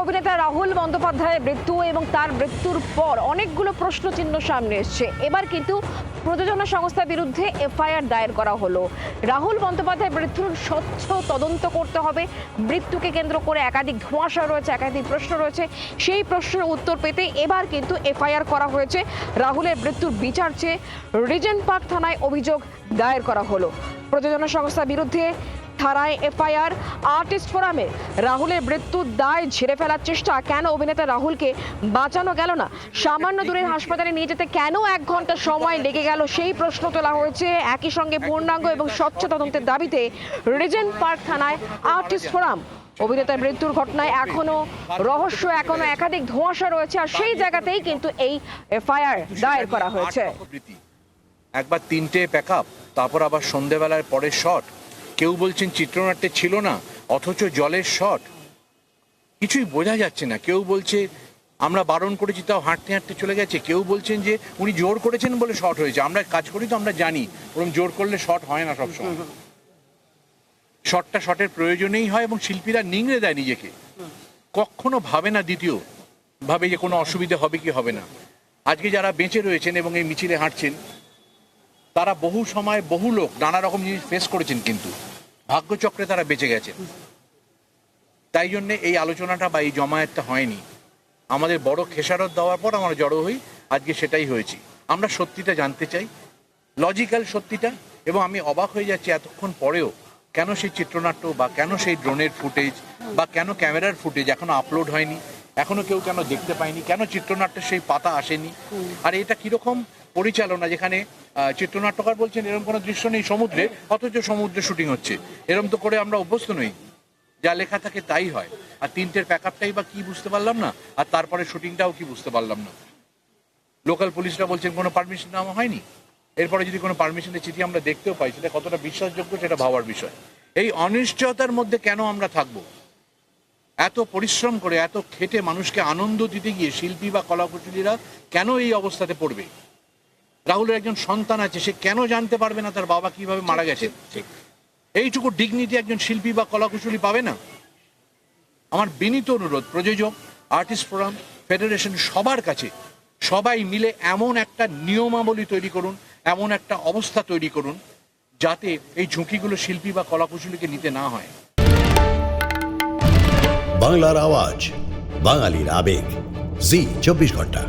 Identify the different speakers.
Speaker 1: অভিনেতা রাহুল বন্দ্যোপাধ্যায়ের মৃত্যু এবং তার মৃত্যুর পর অনেকগুলো প্রশ্ন চিহ্ন সামনে এসছে। এবার কিন্তু প্রযোজনা সংস্থার বিরুদ্ধে এফআইআর দায়ের করা হলো। রাহুল বন্দ্যোপাধ্যায়ের মৃত্যুর স্বচ্ছ তদন্ত করতে হবে। মৃত্যুকে কেন্দ্র করে একাধিক ধোঁয়াশা রয়েছে, একাধিক প্রশ্ন রয়েছে। সেই প্রশ্নের উত্তর পেতে এবার কিন্তু এফআইআর করা হয়েছে। রাহুলের মৃত্যুর বিচার চেয়ে রিজেন্ট পার্ক থানায় অভিযোগ দায়ের করা হলো। প্রযোজনা সংস্থার বিরুদ্ধে থানায় এফআইআর। আর্টিস্ট ফোরামে রাহুলের মৃত্যুর দায় ঝেড়ে ফেলার চেষ্টা। কেন অভিনেতা রাহুলকে বাঁচানো গেল না? সামান্য দূরের হাসপাতালে নিয়ে যেতে কেন 1 ঘন্টা সময় লেগে গেল? সেই প্রশ্ন তোলা হয়েছে। একই সঙ্গে পূর্ণাঙ্গ এবং স্বচ্ছ তদন্তের দাবিতে রিজেন্ট পার্ক থানায় আর্টিস্ট ফোরাম। অভিনেতার মৃত্যুর ঘটনায় এখনো রহস্য, এখনো একাধিক ধোঁয়াশা রয়েছে, আর সেই জায়গাতেই কিন্তু এই এফআইআর দায়ের করা হয়েছে।
Speaker 2: একবার 3টে প্যাকআপ, তারপর আবার সন্ধ্যেবেলার পরের শট। কেউ বলছেন চিত্রনাট্যে ছিল না, অথচ জলের শট। কিছুই বোঝা যাচ্ছে না। কেউ বলছে আমরা বারণ করেছি, তাও হাঁটতে হাঁটতে চলে গেছে। কেউ বলছেন যে উনি জোর করেছেন বলে শট হয়েছে। আমরা কাজ করি তো আমরা জানি ওরকম জোর করলে শট হয় না সবসময়। শটটা শটের প্রয়োজনেই হয় এবং শিল্পীরা নিংড়ে দেয় নিজেকে। কখনো ভাবে না দ্বিতীয় ভাবে যে কোনো অসুবিধা হবে কি হবে না। আজকে যারা বেঁচে রয়েছেন এবং এই মিছিলে হাঁটছেন, তারা বহু সময় বহু লোক নানা রকম জিনিস ফেস করেছেন, কিন্তু ভাগ্যচক্রে তারা বেঁচে গেছেন। তাই জন্যে এই আলোচনাটা বা এই জমায়েতটা হয়নি। আমাদের বড় খেসারত দেওয়ার পর আমরা জড়ো হই, আজকে সেটাই হয়েছি। আমরা সত্যিটা জানতে চাই, লজিক্যাল সত্যিটা। এবং আমি অবাক হয়ে যাচ্ছি এতক্ষণ পরেও কেন সেই চিত্রনাট্য বা কেন সেই ড্রোনের ফুটেজ বা কেন ক্যামেরার ফুটেজ এখনো আপলোড হয়নি, এখনো কেউ কেন দেখতে পায়নি, কেন চিত্রনাট্যের সেই পাতা আসেনি। আর এটা কিরকম পরিচালনা, যেখানে চিত্রনাট্যকার বলছেন এরকম কোনো দৃশ্য নেই সমুদ্রে, অথচ সমুদ্রে শুটিং হচ্ছে। এরকম তো করে আমরা অভ্যস্ত নই। যা লেখা থাকে তাই হয়। আর 3টের প্যাকআপটাই বা কি বুঝতে পারলাম না, আর তারপরে শুটিংটাও কি বুঝতে পারলাম না। লোকাল পুলিশরা বলছেন কোনো পারমিশন নেওয়া হয়নি। এরপরে যদি কোনো পারমিশনের চিঠি আমরা দেখতেও পাই, সেটা কতটা বিশ্বাসযোগ্য সেটা ভাবার বিষয়। এই অনিশ্চয়তার মধ্যে কেন আমরা থাকবো? এত পরিশ্রম করে এত খেটে মানুষকে আনন্দ দিতে গিয়ে শিল্পী বা কলাকুশলীরা কেন এই অবস্থাতে পড়বে? রাহুলের একজন সন্তান আছে, সে কেন জানতে পারবে না তার বাবা কিভাবে মারা গেছে? এইটুকু ডিগনিটি একজন শিল্পী বা কলাকুশলী পাবে না? আমার বিনীত অনুরোধ প্রযোজক, আর্টিস্ট ফোরাম, ফেডারেশন, সবার কাছে, সবাই মিলে এমন একটা নিয়মাবলী তৈরি করুন, এমন একটা অবস্থা তৈরি করুন যাতে এই ঝুঁকিগুলো শিল্পী বা কলাকুশলীকে নিতে না হয়।
Speaker 3: বাংলার আওয়াজ, বাঙালির আবেগ, জি 24 ঘন্টা।